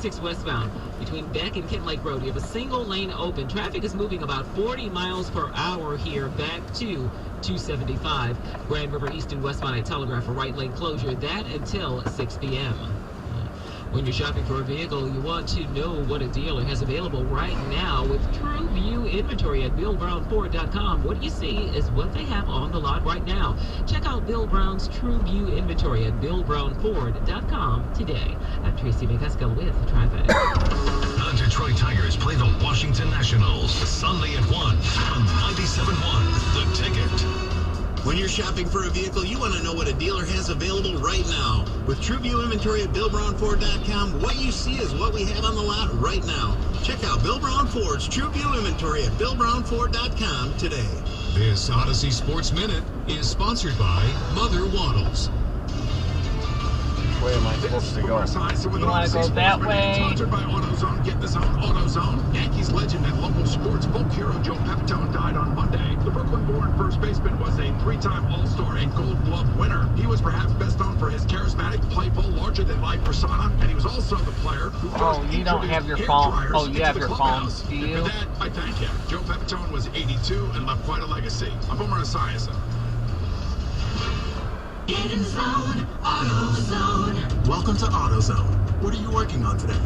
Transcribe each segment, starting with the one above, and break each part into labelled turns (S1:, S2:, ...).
S1: 276 westbound between Beck and Kent Lake Road. You have a single lane open. Traffic is moving about 40 miles per hour here back to 275. Grand River East and westbound at Telegraph, a right lane closure. That until 6 p.m. When you're shopping for a vehicle, you want to know what a dealer has available right now with True View inventory at BillBrownFord.com. What you see is what they have on the lot right now. Check out Bill Brown's True View inventory at BillBrownFord.com today. I'm Tracy McCuskill with the traffic.
S2: The Detroit Tigers play the Washington Nationals Sunday at 1 on 97.1 The Ticket.
S3: When you're shopping for a vehicle, you want to know what a dealer has available right now. With TrueView inventory at BillBrownFord.com, what you see is what we have on the lot right now. Check out Bill Brown Ford's TrueView inventory at BillBrownFord.com today.
S2: This Odyssey Sports Minute is sponsored by Mother Waddles.
S4: Which way am I supposed to go?
S5: You want
S4: to go that way?
S5: Sponsored by AutoZone. Get the zone. AutoZone. Yankees legend and local sports folk hero Joe Pepitone died on Monday. The Brooklyn-born first baseman was a three-time All-Star and Gold Glove winner. He was perhaps best known for his charismatic, playful, larger-than-life persona, and he was also the player who first
S4: you don't have your
S5: hair
S4: phone.
S5: dryers
S4: Oh, you
S5: into
S4: have
S5: the
S4: your phone.
S5: clubhouse.
S4: Do you?
S5: For that, I thank him. Joe Pepitone was 82 and left quite a legacy. I'm Boomer Esiason.
S3: Get in the zone, AutoZone. Welcome to AutoZone. What are you working on today?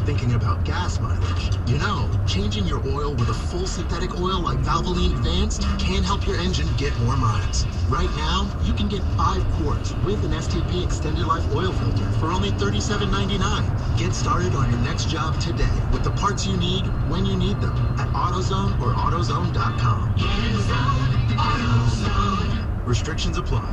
S3: Thinking about gas mileage. You know, changing your oil with a full synthetic oil like Valvoline Advanced can help your engine get more miles. Right now, you can get 5 quarts with an STP Extended Life Oil Filter for only $37.99. Get started on your next job today with the parts you need when you need them at AutoZone or AutoZone.com. Get in the zone, AutoZone. Restrictions apply.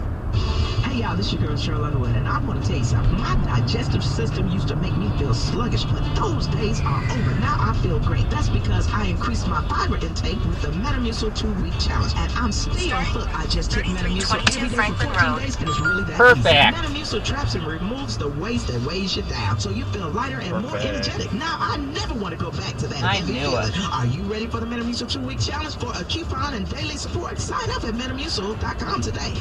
S6: Hey y'all, this your girl Cheryl Underwood, and I want to tell you something. My digestive system used to make me feel sluggish, but those days are over. Now I feel great. That's because I increased my fiber intake with the Metamucil 2-week challenge, and I'm still hooked. I just take Metamucil every day for 14 days, and it's really that
S4: Perfect.
S6: easy. Metamucil traps and removes the waste that weighs you down, so you feel lighter and more energetic. Now I never want to go back to that.
S4: I knew it.
S6: Are you ready for the Metamucil 2-week challenge? For a coupon and daily support, sign up at Metamucil.com today.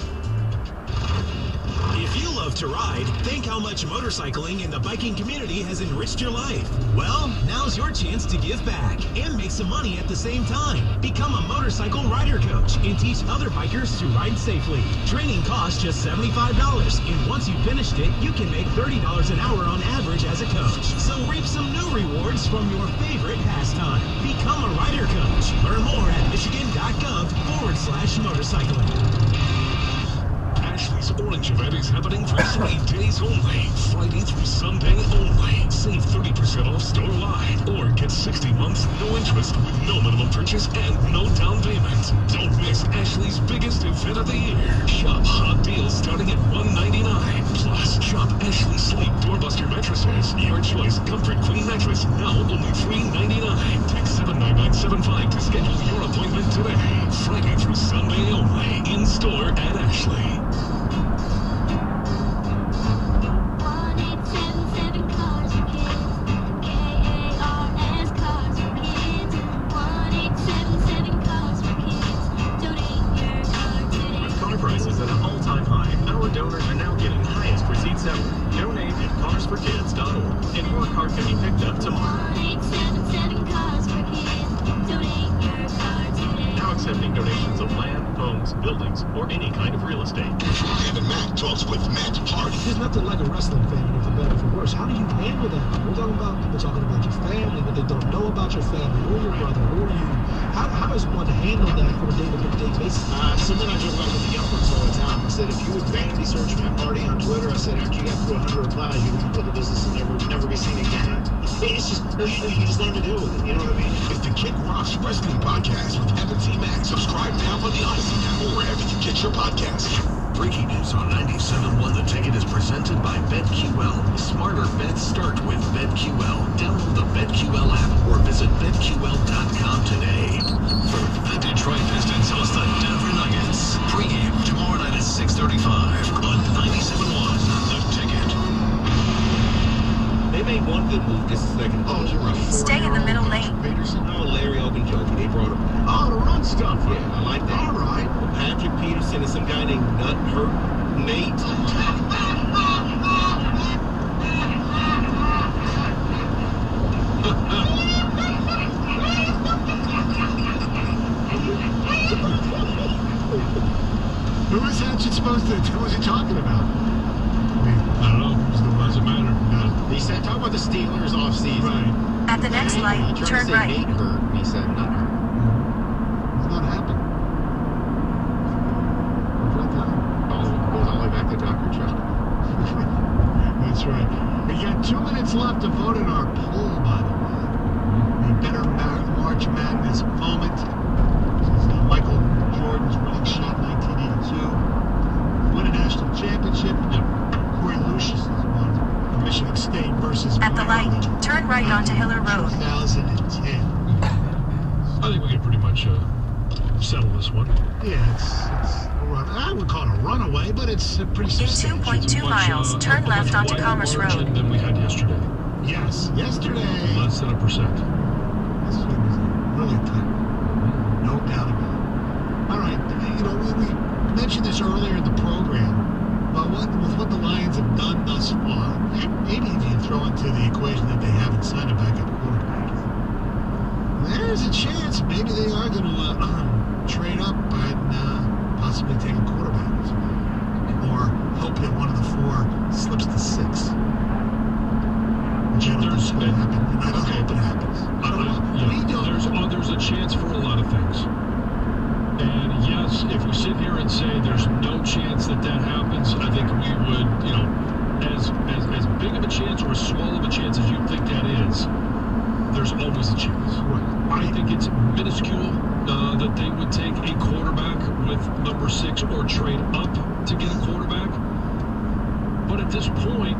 S3: If you love to ride, think how much motorcycling in the biking community has enriched your life. Well, now's your chance to give back and make some money at the same time. Become a motorcycle rider coach and teach other bikers to ride safely. Training costs just $75, and once you've finished it, you can make $30 an hour on average as a coach. So reap some new rewards from your favorite pastime. Become a rider coach. Learn more at michigan.gov/motorcycling.
S2: Ashley's Orange event is happening for 3 days only. Friday through Sunday only. Save 30% off store-wide. Or get 60 months, no interest, with no minimum purchase and no down payment. Don't miss Ashley's biggest event of the year. Shop hot deals starting at $199. Plus, shop Ashley Sleep Doorbuster mattresses. Your choice Comfort Queen mattress, now only $399. Text 79975 to schedule your appointment today. Friday through Sunday only. In store at Ashley.
S3: Prices at an all-time high. Our donors are now getting highest receipts ever. Donate at carsforkids.org, and your car can be picked up tomorrow.
S7: 1877 Cars for Kids. Donate your car today.
S3: Now accepting donations of land, homes, buildings, or any kind of real estate.
S2: Kevin Mack talks with Matt Hardy.
S8: There's nothing like a wrestling fan, for better or for worse. How do you handle that? We're talking about people talking about your family, but they don't know about your family, or your brother, or you. How does one handle that on a day-to-day basis?
S9: Something I joke about with the young ones all the time. I said, if you would vanity search Matt Hardy on Twitter, I said, after you got through 100 replies, you would put the business and never be seen again. It's just, you just learn to deal with it. You know what I mean?
S2: It's the Kick Rocks Wrestling Podcast with Evan T. Mack. Subscribe now on the Odyssey app or wherever you get your podcasts. Breaking news on 97.1 The Ticket is presented by BetQL. Smarter bets start with BetQL. Download the BetQL app or visit BetQL.com today. The Detroit Pistons host the Denver Nuggets. Pre-game tomorrow night at 6:35 on 97.1 The Ticket.
S10: They made one good move this second.
S7: Stay in the middle lane.
S10: Peterson, Larry Ogunjobi. They brought him.
S9: Oh, the run stuff.
S10: Yeah, I like that.
S9: All right.
S10: Patrick Peterson and some guy named Nut Hurt Nate.
S9: Or the Steelers off season.
S8: Right.
S11: At the next light,
S9: He tried
S11: turn
S9: to say
S11: right.
S9: Nate hurt, and he said not hurt.
S8: It's not happening.
S9: Goes all the way back to Dr. Chuck.
S8: That's right. We got 2 minutes left to vote in our poll, by the way. The better March Madness moment. This is Michael Jordan's winning shot in 1982. Win a national championship. Corey Lucius has won for Michigan State versus
S11: At the light,
S8: Maryland.
S11: turn right onto Hiller Road.
S8: 2010.
S2: I think we can pretty much settle this one.
S8: Yeah, it's a run. I would call it a runaway, but it's a pretty
S11: In
S8: substantial.
S11: 2.2 miles, turn left onto Commerce Road.
S2: Than we had yesterday.
S8: Yes, yesterday.
S2: Less than 1%.
S8: This one was really tight. No doubt about it. All right, you know, we mentioned this earlier in the program, but with what the Lions have done thus far, maybe if you throw into the equation that they haven't signed a backup quarterback, there's a chance maybe they are going to trade up and possibly take a quarterback as well, or hope that one of the four slips to 6. Which I don't think is going to happen, and I don't hope it happens.
S2: There's a chance for a lot of things. And yes, if we sit here and say there's no chance that happens, I think we would, you know, as big of a chance or as small of a chance as you think that is, there's always a chance.
S8: Right.
S2: I think it's minuscule that they would take a quarterback with number 6 or trade up to get a quarterback. But at this point,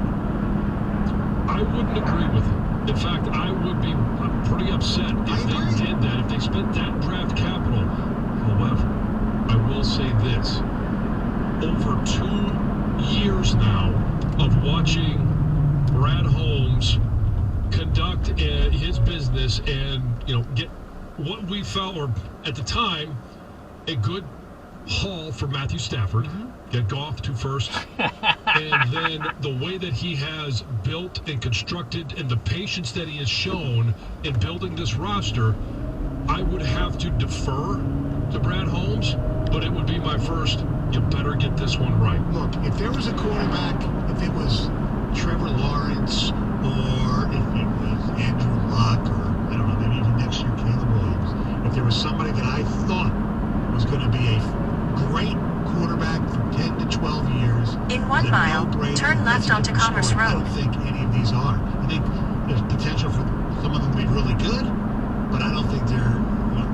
S2: I wouldn't agree with it. In fact, I would be pretty upset if they did that, if they spent that draft capital. However, I will say this. Over 2 years now of watching Brad Holmes conduct his business and, you know, get what we felt, or at the time, a good haul for Matthew Stafford, get Goff to first, and then the way that he has built and constructed and the patience that he has shown in building this roster, I would have to defer to Brad Holmes, but it would be my first, you better get this one right.
S8: Look, if there was a quarterback, if it was Trevor Lawrence, or if it was Andrew Luck, or I don't know, maybe even next year Caleb Williams, if there was somebody that I thought was going to be a great quarterback for 10 to 12 years.
S11: In 1 mile, turn left onto Commerce
S8: I
S11: Road.
S8: don't think any of these are. I think there's potential for some of them to be really good, but I don't think they're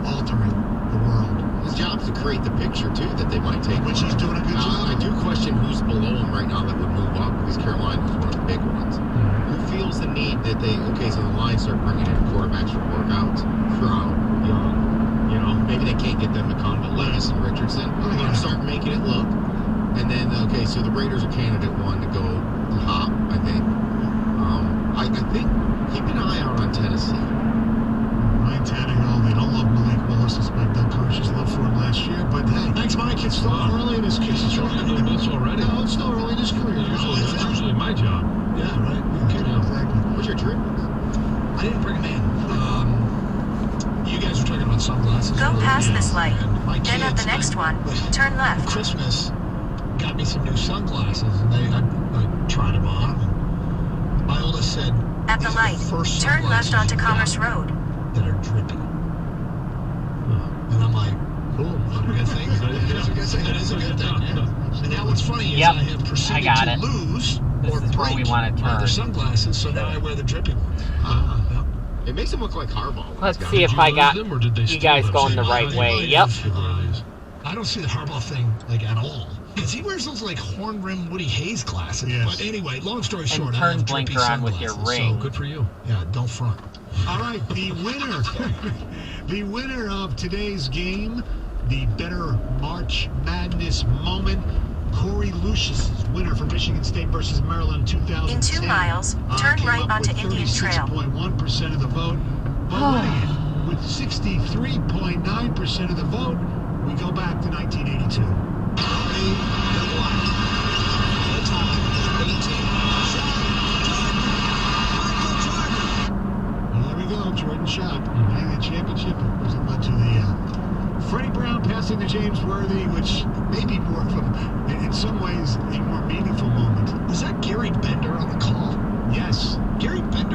S8: altering the world.
S9: His job is to create the picture, too, that they might take.
S8: Which he's doing a good job.
S9: I do question who's below him right now that would move up, because Carolina is one of the big ones. Who feels the need that so the Lions start bringing in quarterbacks for workouts, Stroud, Young, you know, maybe they can't get them to come, but Levis and Richardson, start making it look. And then, so the Raiders are candidate 1 to go top, I think. I think, keep an eye out on Tennessee.
S8: Ryan Tannehill, they don't love Malik Willis, despite Doug Kirsch's love for him last year. But hey, thanks, Mike. It's still early in his career.
S2: He's trying to do this already.
S8: No, it's still early in his career.
S2: That's usually my job.
S8: Yeah, right. Okay, exactly.
S9: What's your trip?
S3: I didn't bring them in. You guys were talking about sunglasses.
S11: Go
S3: earlier.
S11: past this
S3: Yeah.
S11: light.
S3: And my
S11: Then at the
S3: kids,
S11: next one, turn left.
S3: Christmas got me some new sunglasses, and I tried them on. And my oldest said,
S11: At the
S3: "These are
S11: light,
S3: first
S11: turn left
S3: sunglasses
S11: onto
S3: you
S11: Commerce
S3: got
S11: Road.
S3: that are drippy." And I'm like, cool. Is that a good thing? That is a good thing. Yeah. And now what's funny is I have proceeded to lose or break my other sunglasses, so now I wear the drippy ones.
S9: It makes him look like Harbaugh.
S12: Let's see if I got you guys going the right way. Yep.
S3: I don't see the Harbaugh thing at all. Because he wears those horn rim Woody Hayes glasses.
S8: Yes.
S3: But anyway, long story short,
S12: And
S3: I
S12: turn
S3: have
S12: blinker
S3: drippy
S12: on with your
S3: sunglasses,
S12: ring.
S3: So good for you. Yeah, don't front.
S8: All right, the winner of today's game, the better March Madness moment, Corey Lucius, winner for Michigan State versus Maryland 2010.
S11: In 2 miles, turn
S8: came
S11: right
S8: up
S11: onto
S8: with
S11: Indian Trail.
S8: 36.1% of the vote, but winning it with 63.9% of the vote. We go back to 1982. There we go, Jordan shot, winning the championship. Was it led to the Freddie Brown passing to James Worthy, which may be more of in some ways, a more meaningful moment.
S3: Was that Gary Bender on the call?
S8: Yes.
S3: Gary Bender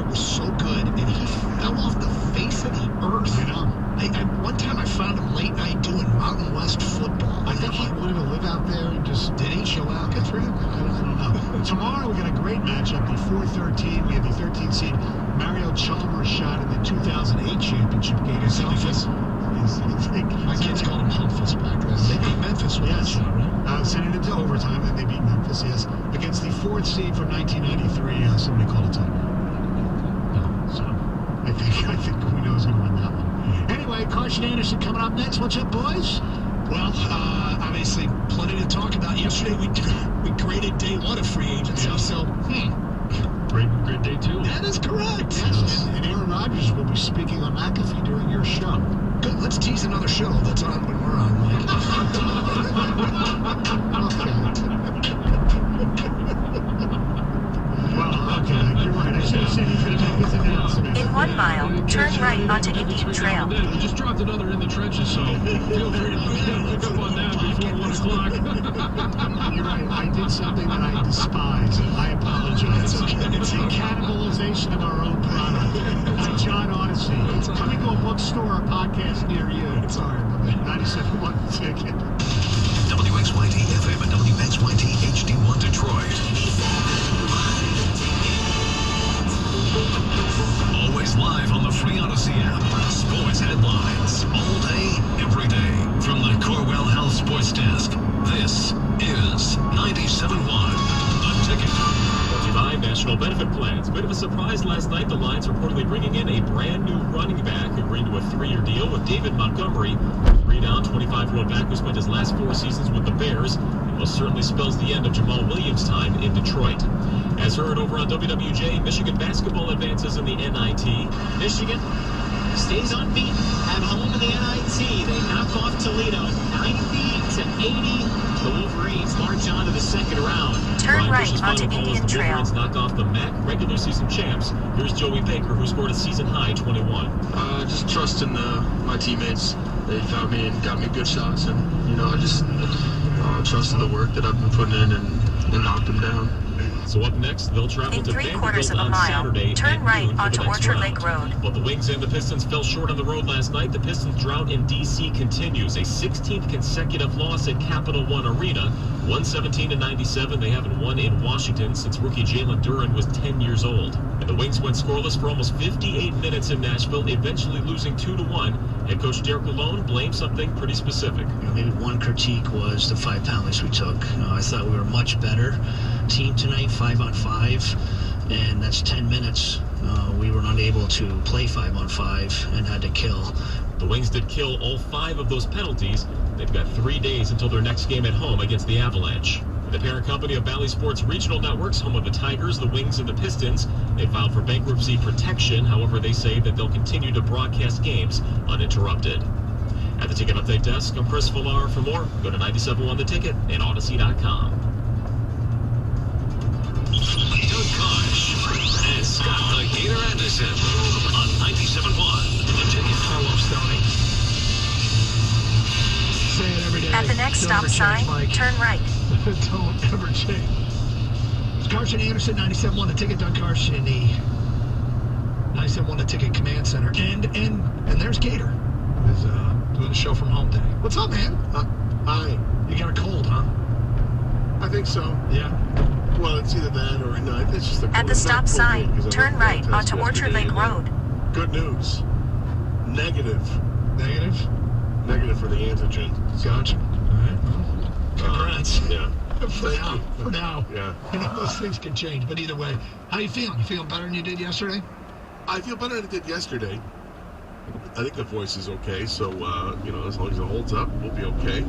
S8: Memphis. My kids called him Humphus back then. They beat Memphis with that shot, right? Sent it into overtime, and they beat Memphis, yes. Against the 4th seed from 1993, somebody called it time. So, I think we know who's going to win that one. Anyway, Carson Anderson coming up next. What's up, boys?
S13: Well, obviously, plenty to talk about. Yesterday, we graded day 1 of free agency, so,
S2: Great day, too.
S13: That is correct.
S8: Yes. And Aaron Rodgers will be speaking on McAfee during your show.
S13: Good. Let's tease another show that's on when we're on, Mike.
S8: Okay, you're right. I should have said he could have made his announcement.
S11: In 1 mile, turn right onto Indian Trail.
S2: We just dropped another in the trenches, so feel free to pick up on that before 1 o'clock.
S8: You're right. I did something that I despise. I apologize. It's the cannibalization of our own product. John Odyssey. Coming to a bookstore or podcast near you. It's all right. 97.1 ticket.
S14: WXYT FM and WXYT HD1 Detroit. Always live on the free Odyssey app. Sports headlines all day, every day. From the Corwell Health Sports Desk, this is 97.1 The Ticket.
S15: By National Benefit Plans. Bit of a surprise last night. The Lions reportedly bringing in a brand new running back, agreeing to a 3-year deal with David Montgomery, 3-down, 25-year-old back who spent his last 4 seasons with the Bears, and most certainly spells the end of Jamal Williams' time in Detroit. As heard over on WWJ, Michigan basketball advances in the NIT.
S16: Michigan stays unbeaten at home in the NIT. They knock off Toledo 90-80. The Wolverines march on to the second round.
S11: Turn right onto Indian Trail.
S15: Wolverines knock off the MAC regular season champs. Here's Joey Baker, who scored a season-high 21.
S17: Just trusting my teammates. They found me and got me good shots, and I just trusted the work that I've been putting in and knocked them down.
S15: So up next, they'll travel to Vanderbilt on Saturday.
S11: Turn right onto Orchard Lake Road.
S15: While the Wings and the Pistons fell short on the road last night, the Pistons' drought in D.C. continues. A 16th consecutive loss at Capital One Arena. 117-97. They haven't won in Washington since rookie Jalen Duren was 10 years old. And the Wings went scoreless for almost 58 minutes in Nashville, eventually losing 2-1. Head coach Derek Malone blamed something pretty specific.
S18: Maybe one critique was the 5 penalties we took. I thought we were a much better team tonight, 5-on-5, and that's 10 minutes. We were not able to play 5-on-5 and had to kill.
S15: The Wings did kill all 5 of those penalties. They've got 3 days until their next game at home against the Avalanche. The parent company of Bally Sports Regional Networks, home of the Tigers, the Wings, and the Pistons, they filed for bankruptcy protection. However, they say that they'll continue to broadcast games uninterrupted. At the Ticket Update Desk, I'm Chris Villar. For more, go to 97.1 The Ticket and Odyssey.com.
S14: Doug Kosh and Scott the Gator Anderson on 97.1 The Ticket.
S8: Carlos Stoney. Say it every day.
S11: At the next stop sign, turn right.
S8: Don't ever change. It's Carson Anderson, 97.1 The Ticket. Doug Carson in the 97.1 The Ticket Command Center. And there's Gator, who's doing the show from home today. What's up, man? Hi. You got a cold, huh?
S5: I think so.
S8: Yeah.
S5: Well, it's either that or not. It's just a cold.
S11: At the stop sign, turn right onto Orchard Lake Road.
S5: Good news. Negative.
S8: Negative?
S5: Negative for the antigen.
S8: Gotcha. All right. Well, congrats.
S5: Yeah.
S8: For now.
S5: Yeah.
S8: Those things can change. But either way, how you feeling? You feeling better than you did yesterday?
S5: I feel better than I did yesterday. I think the voice is okay. So, as long as it holds up, we'll be okay.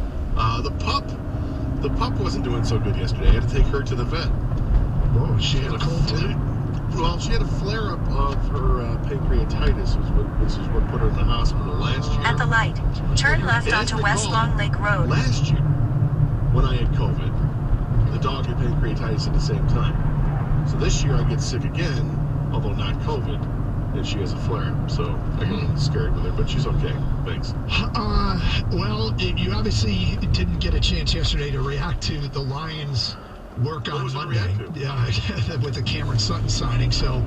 S5: The pup wasn't doing so good yesterday. I had to take her to the vet.
S8: Whoa, she had a cold too?
S5: Well, she had a flare-up of her pancreatitis, which is what put her in the hospital last year.
S11: At the light, turn left onto West Long Lake Road.
S5: Last year, when I had COVID, the dog had pancreatitis at the same time. So this year I get sick again, although not COVID, and she has a flare-up. So I get a little scared with her, but she's okay. Thanks.
S8: Well, you obviously didn't get a chance yesterday to react to the Lions' work on Monday. Yeah, with the Cameron Sutton signing. So,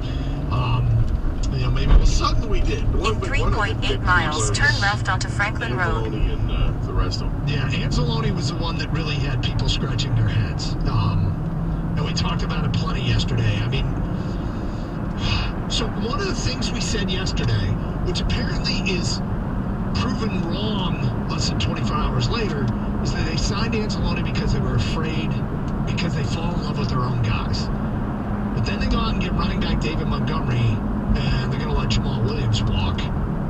S8: maybe
S5: well, Sutton we did.
S11: In 3.8 miles, turn left onto Franklin Road.
S5: And the rest of them.
S8: Yeah, Anzalone was the one that really had people scratching their heads. And we talked about it plenty yesterday. I mean, so one of the things we said yesterday, which apparently is proven wrong less than 24 hours later is that they signed Anzalone because they were afraid, because they fall in love with their own guys. But then they go out and get running back David Montgomery, and they're going to let Jamal Williams walk,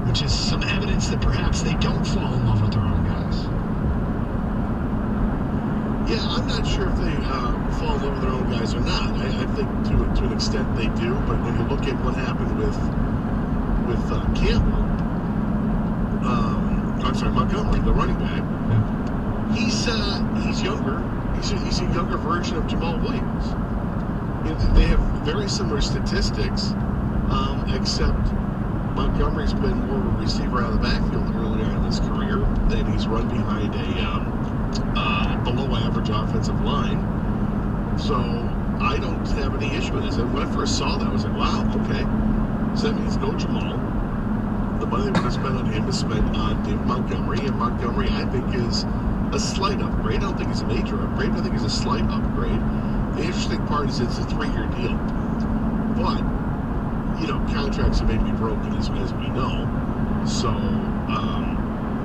S8: which is some evidence that perhaps they don't fall in love with their own guys.
S19: Yeah, I'm not sure if they fall in love with their own guys or not. I think to an extent they do, but when you look at what happened with Campbell, Montgomery, the running back, he's younger. He's a younger version of Jamal Williams. They have very similar statistics, except Montgomery's been more of a receiver out of the backfield earlier in his career, and he's run behind a below-average offensive line. So I don't have any issue with this. And when I first saw that, I was like, wow, okay. So that means no Jamal. The money they would have spent on him is spent on David Montgomery, and Montgomery, I think, is a slight upgrade. I don't think he's a major upgrade, but I think he's a slight upgrade. The interesting part is it's a 3-year deal. But, contracts are made to be broken, as we know. So,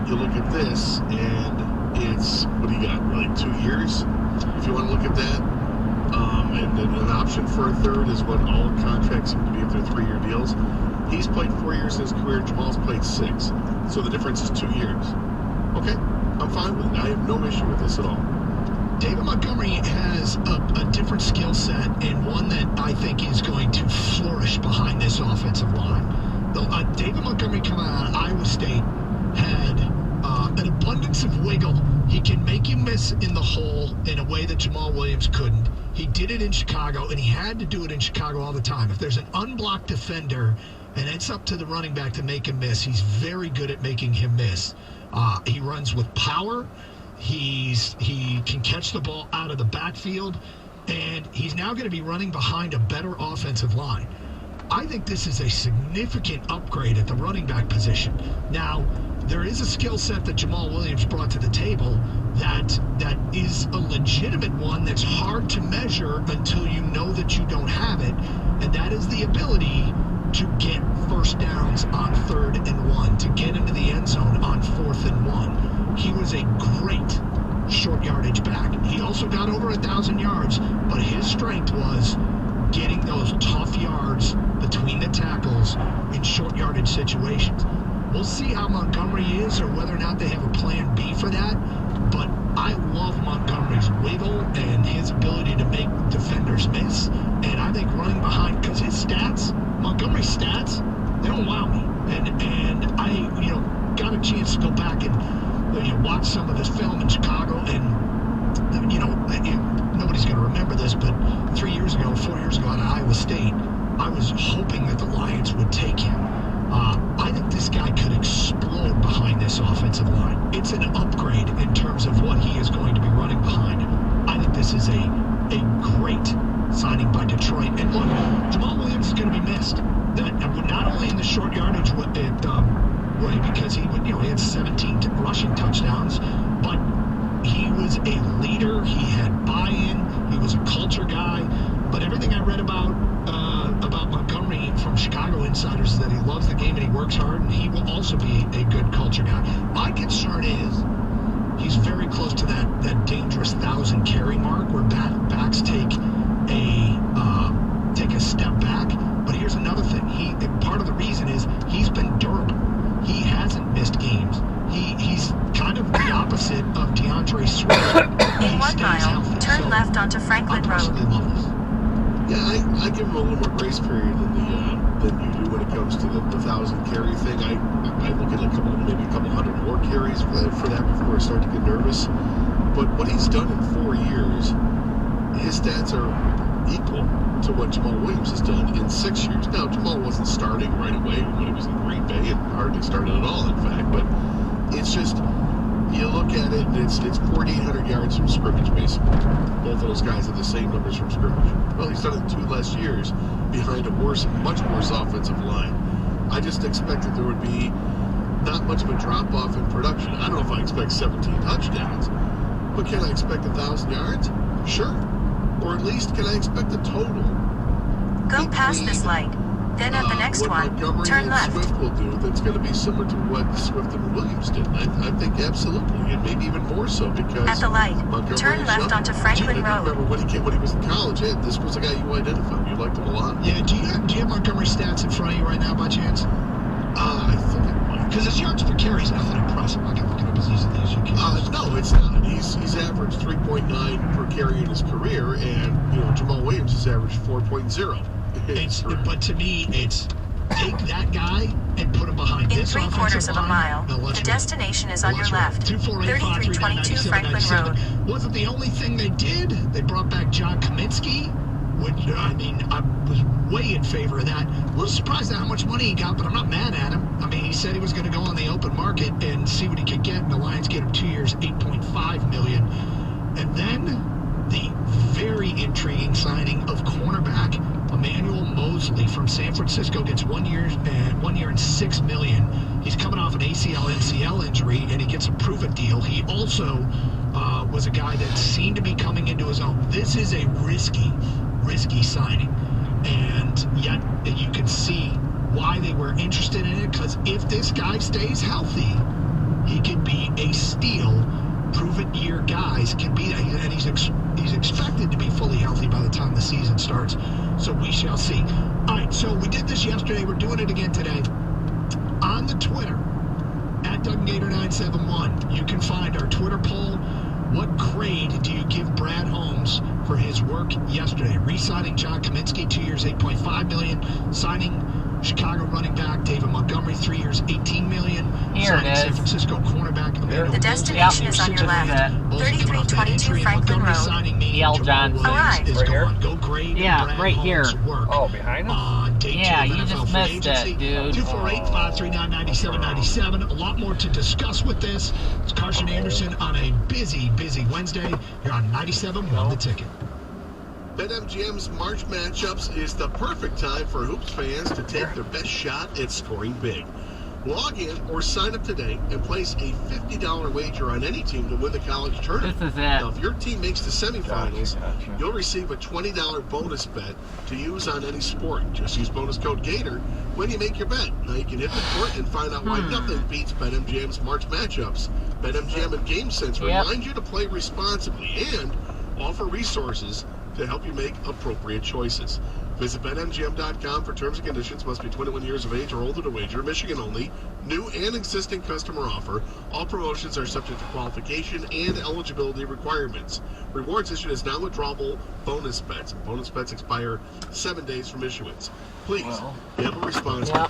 S19: you look at this, and it's, what do you got, really 2 years? If you want to look at that. And then an option for a third is what all contracts seem to be if they're 3-year deals. He's played 4 years in his career. Jamal's played 6. So the difference is 2 years. Okay, I'm fine with it. I have no issue with this at all.
S8: David Montgomery has a different skill set, and one that I think is going to flourish behind this offensive line. David Montgomery coming out of Iowa State had an abundance of wiggle. He can make you miss in the hole in a way that Jamal Williams couldn't. He did it in Chicago, and he had to do it in Chicago all the time. If there's an unblocked defender, and it's up to the running back to make him miss, he's very good at making him miss. He runs with power. He can catch the ball out of the backfield, and he's now going to be running behind a better offensive line. I think this is a significant upgrade at the running back position. Now, there is a skill set that Jamal Williams brought to the table that is a legitimate one that's hard to measure until you know that you don't have it, and that is the ability to get first downs on 3rd and 1, to get into the end zone on 4th and 1. He was a great short yardage back. He also got over 1,000 yards, but his strength was getting those tough yards between the tackles in short yardage situations. We'll see how Montgomery is, or whether or not they have a plan B for that, but I love Montgomery's wiggle and his ability to make defenders miss, and I think running behind, because his stats, Montgomery's stats, they don't wow me, and I got a chance to go back and watch some of his film in Chicago, and nobody's going to remember this, but 4 years ago out of Iowa State, I was hoping that the Lions would take him. I think this guy could explode behind this offensive line. It's an upgrade in terms of what he is going to be running behind. I think this is a great signing by Detroit. And look, Jamal Williams is going to be missed. That not only in the short yardage way, because he had 17 rushing touchdowns, but he was a leader. He had buy-in. He was a culture guy. But everything I read about Montgomery from Chicago insiders is that he loves the game and he works hard, and he will also be a good culture guy. My concern is he's very close to that dangerous 1,000 carry mark where backs take a step back. But here's another thing. Part of the reason is he's been durable. He hasn't missed games. He's kind of the opposite of DeAndre Swift.
S11: In 1 mile, turn left onto Franklin Road.
S19: Yeah, I give him a little more grace period than you do when it comes to the 1,000 carry thing. I look at maybe a couple hundred more carries for that before I start to get nervous. But what he's done in 4 years, his stats are equal to what Jamal Williams has done in 6 years. Now, Jamal wasn't starting right away when he was in Green Bay, and hardly started at all, in fact. But it's just, you look at it, and it's 4,800 yards from scrimmage, basically. Both of those guys have the same numbers from scrimmage. Well, he's done it 2 less years behind a much worse offensive line. I just expected there would be not much of a drop-off in production. I don't know if I expect 17 touchdowns, but can I expect 1,000 yards? Sure. Or at least, can I expect a total?
S11: Go past this light. Then at the next
S19: what
S11: one,
S19: Montgomery
S11: turn
S19: and
S11: left.
S19: Swift will do that's going to be similar to what Swift and Williams did. I think absolutely, and maybe even more so because
S11: At the light,
S19: Montgomery
S11: turn
S19: is
S11: left
S19: young.
S11: onto Franklin
S19: And I
S11: Road.
S19: remember when he was in college, this was a guy you identified. You liked him a lot.
S8: Yeah, do you have Montgomery stats in front of you right now by chance?
S19: I think it might.
S8: Because his yards per carry is nothing impressive. I can look it up as easily as you can.
S19: No, it's not. He's averaged 3.9 per carry in his career, and Jamal Williams has averaged 4.0.
S8: But to me, it's take that guy and put him behind
S11: In
S8: this
S11: 3/4 of a mile,
S8: Now, let's
S11: the
S8: roll.
S11: destination is on your
S8: Let's roll.
S11: left. 3322 Franklin Road.
S8: Wasn't the only thing they did. They brought back John Kaminsky, which, I mean, I was way in favor of that. A little surprised at how much money he got, but I'm not mad at him. I mean, he said he was going to go on the open market and see what he could get, and the Lions get him 2 years, $8.5 million. And then the very intriguing signing of cornerback Emmanuel Mosley from San Francisco gets 1 year and $6 million. He's coming off an ACL/MCL injury, and he gets a prove-it deal. He also was a guy that seemed to be coming into his own. This is a risky signing, and yet you can see why they were interested in it, because if this guy stays healthy, he could be a steal. Prove-it year guys can be that, and he's expected to be fully healthy by the time the season starts, so we shall see. All right, so we did this yesterday. We're doing it again today. On the Twitter, at DougGator971, you can find our Twitter poll. What grade do you give Brad Holmes for his work yesterday? Re-signing John Kaminsky, 2 years, $8.5 million. Signing Chicago running back David Montgomery, 3 years, $18 million.
S12: Here
S8: Signing
S12: it is.
S8: San Francisco cornerback Emmanuel
S11: The destination is on your left. 3322 Franklin Road.
S12: E.L. Johnson.
S11: Arrive.
S8: Is gone. Go grade
S12: Yeah,
S8: Brad
S12: right here.
S8: Holmes' work.
S4: Oh, behind him?
S12: Yeah, you just missed it, dude.
S8: 248-539-9797. A lot more to discuss with this. It's Carson Anderson on a busy Wednesday. You're on 97.1 The Ticket.
S19: BetMGM's March matchups is the perfect time for Hoops fans to take their best shot at scoring big. Log in or sign up today and place a $50 wager on any team to win the college tournament.
S12: This is it.
S19: Now, if your team makes the semifinals, you'll receive a $20 bonus bet to use on any sport. Just use bonus code GATOR when you make your bet. Now, you can hit the court and find out why nothing beats BetMGM's March matchups. BetMGM and GameSense remind you to play responsibly and offer resources to help you make appropriate choices. Visit BetMGM.com for terms and conditions. Must be 21 years of age or older to wager. Michigan only. New and existing customer offer. All promotions are subject to qualification and eligibility requirements. Rewards issued as non-withdrawable bonus bets. Bonus bets expire 7 days from issuance. Please, gamble responsibly.